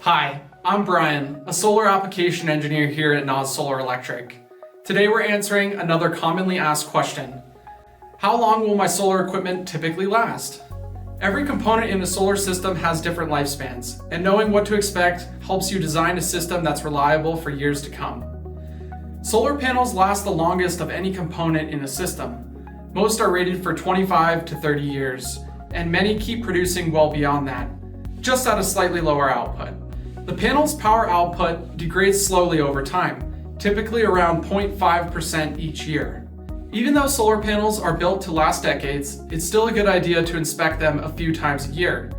Hi, I'm Brian, a solar application engineer here at NAZ Solar Electric. Today we're answering another commonly asked question. How long will my solar equipment typically last? Every component in a solar system has different lifespans, and knowing what to expect helps you design a system that's reliable for years to come. Solar panels last the longest of any component in a system. Most are rated for 25 to 30 years, and many keep producing well beyond that, just at a slightly lower output. The panel's power output degrades slowly over time, typically around 0.5% each year. Even though solar panels are built to last decades, it's still a good idea to inspect them a few times a year.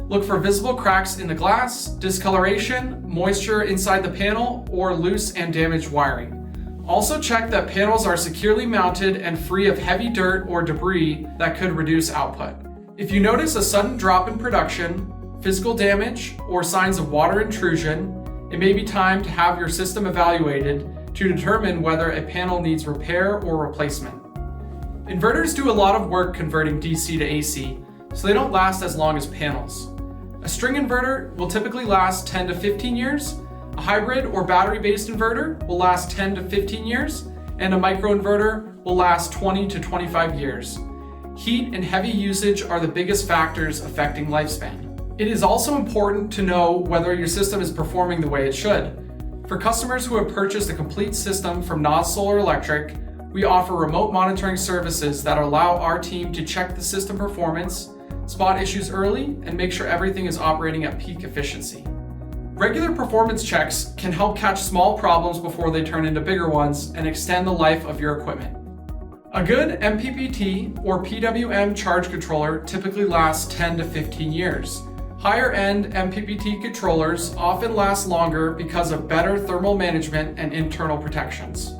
Look for visible cracks in the glass, discoloration, moisture inside the panel, or loose and damaged wiring. Also check that panels are securely mounted and free of heavy dirt or debris that could reduce output. If you notice a sudden drop in production, physical damage, or signs of water intrusion, it may be time to have your system evaluated to determine whether a panel needs repair or replacement. Inverters do a lot of work converting DC to AC, so they don't last as long as panels. A string inverter will typically last 10 to 15 years, a hybrid or battery-based inverter will last 10 to 15 years, and a microinverter will last 20 to 25 years. Heat and heavy usage are the biggest factors affecting lifespan. It is also important to know whether your system is performing the way it should. For customers who have purchased a complete system from NAZ Solar Electric, we offer remote monitoring services that allow our team to check the system performance, spot issues early, and make sure everything is operating at peak efficiency. Regular performance checks can help catch small problems before they turn into bigger ones and extend the life of your equipment. A good MPPT or PWM charge controller typically lasts 10 to 15 years. Higher-end MPPT controllers often last longer because of better thermal management and internal protections.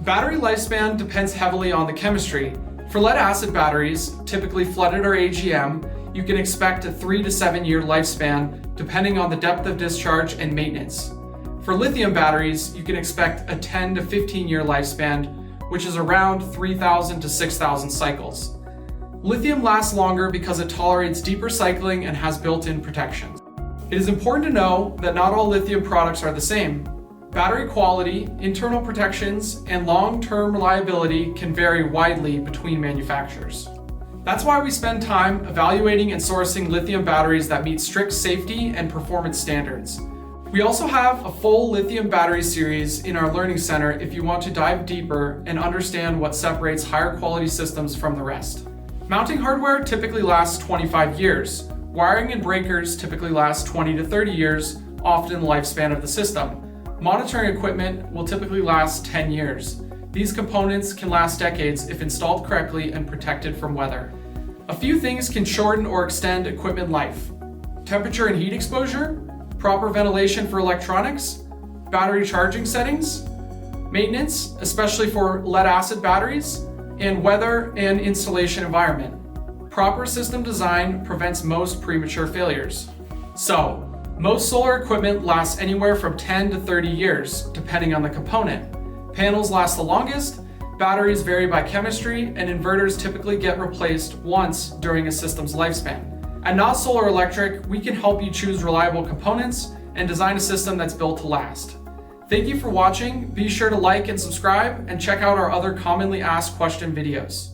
Battery lifespan depends heavily on the chemistry. For lead-acid batteries, typically flooded or AGM, you can expect a 3 to 7 year lifespan depending on the depth of discharge and maintenance. For lithium batteries, you can expect a 10 to 15 year lifespan, which is around 3,000 to 6,000 cycles. Lithium lasts longer because it tolerates deeper cycling and has built-in protections. It is important to know that not all lithium products are the same. Battery quality, internal protections, and long-term reliability can vary widely between manufacturers. That's why we spend time evaluating and sourcing lithium batteries that meet strict safety and performance standards. We also have a full lithium battery series in our learning center if you want to dive deeper and understand what separates higher quality systems from the rest. Mounting hardware typically lasts 25 years. Wiring and breakers typically last 20 to 30 years, often the lifespan of the system. Monitoring equipment will typically last 10 years. These components can last decades if installed correctly and protected from weather. A few things can shorten or extend equipment life: temperature and heat exposure, proper ventilation for electronics, battery charging settings, maintenance, especially for lead-acid batteries, and weather and installation environment. Proper system design prevents most premature failures. So, most solar equipment lasts anywhere from 10 to 30 years, depending on the component. Panels last the longest, batteries vary by chemistry, and inverters typically get replaced once during a system's lifespan. At NAZ Solar Electric, we can help you choose reliable components and design a system that's built to last. Thank you for watching. Be sure to like and subscribe and check out our other commonly asked question videos.